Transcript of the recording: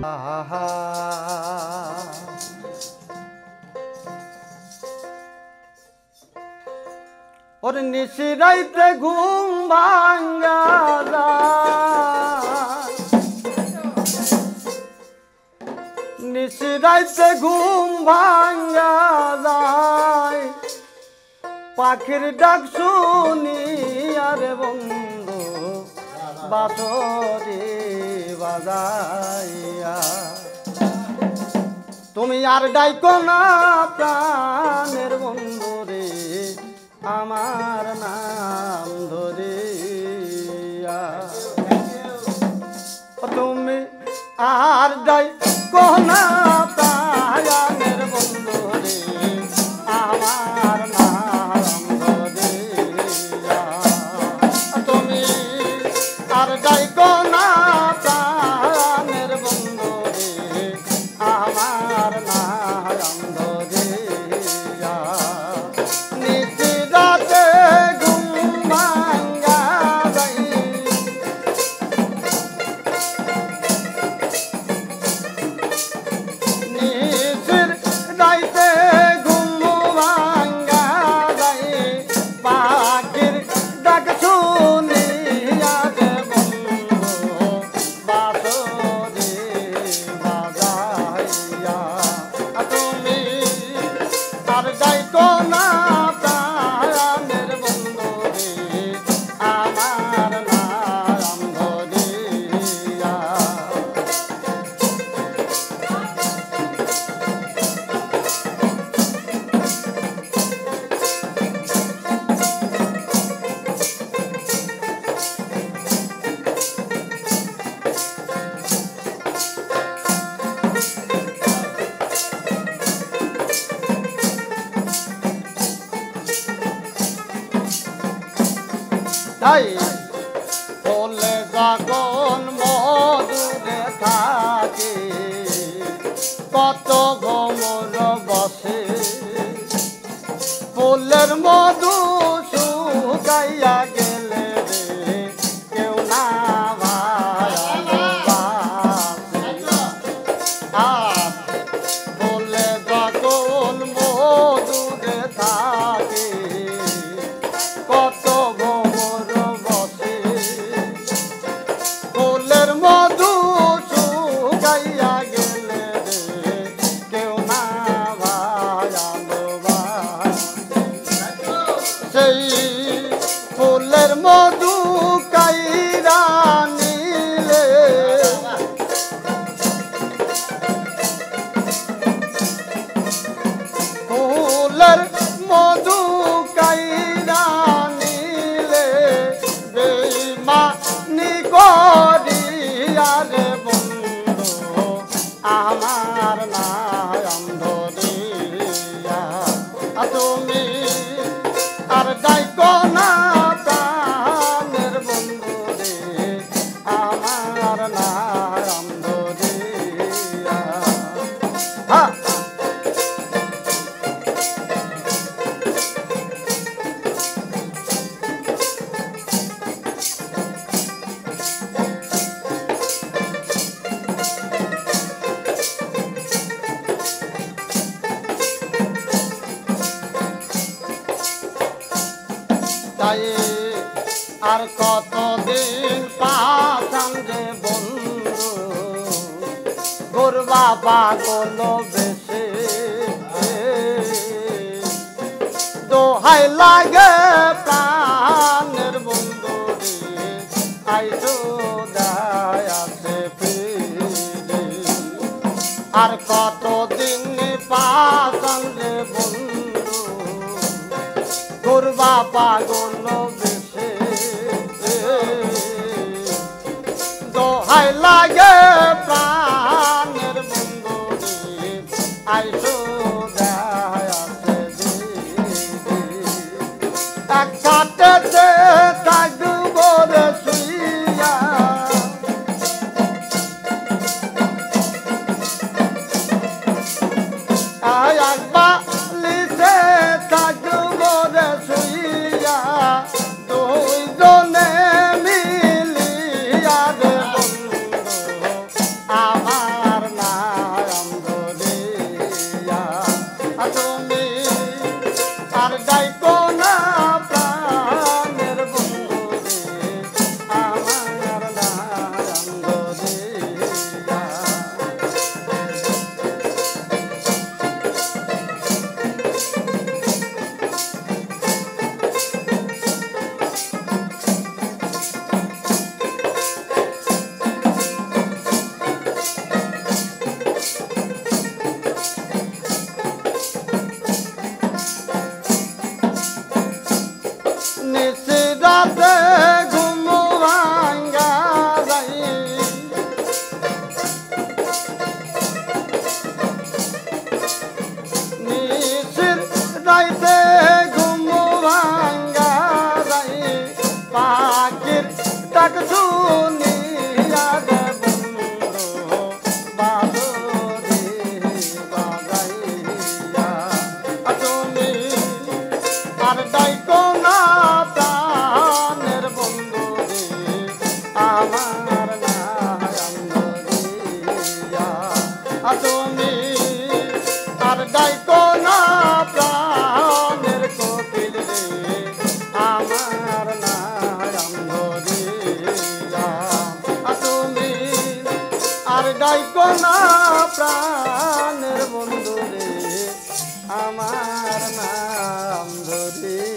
আহা ওর নিশিরাইতে ঘুম ভাঙ্গা নিশিরাইতে ঘুম ভাঙ্গা যায় পাখির ডাক শুনি আরে বন্ধু বাঁশরি বাজাইয়া তুমি আর ডাইকো না প্রাণের বন্ধু রে আমার নাম ধরিয়া তুমি আর ডাইকো না প্রাণের বন্ধু রে আমার নাম ধরিয়া তুমি আর ডাইকো না প্রাণের বন্ধু রে আমার নাম ধরিয়া বলে যখন মধুরে থাকে কত ভ্রমর বসে ফুলের মধু শুকাইয়া গেলে রে কেউ না ভালোবাসে আর বলে যখন মধুরে থাকে কত ফুলের মধু কাইরা নিলে ফুলের মধু কাইরা নিলে বেইমানি করিয়া রে বন্ধু আমার নাম ধরিয়া তুমি আর ডাইকো না প্রাণের বন্ধু রে আমার নাম ধরিয়া তাই আর কতদিন পাশান রে বন্ধু গরবা পাগল বেশে দোহাই লাগে প্রাণের বন্ধু রে আইসো দায়াতে ফিরে আর কতদিন পাশান রে বন্ধু গরবা পাগল বেশে দোহাই লাগে প্রাণের বন্ধু রে আইসো দায়াতে এক কাটেতে থাকব রে শুইয়া একবা লিতে থাকব রে শুইয়া দুইজনে মিলিয়া রে বন্ধু ডাইকো না প্রাণের কোকিল রে আমার নাম ধরিয়া তুমি আর ডাইকো না প্রাণের বন্ধু রে আমার নাম ধরিয়া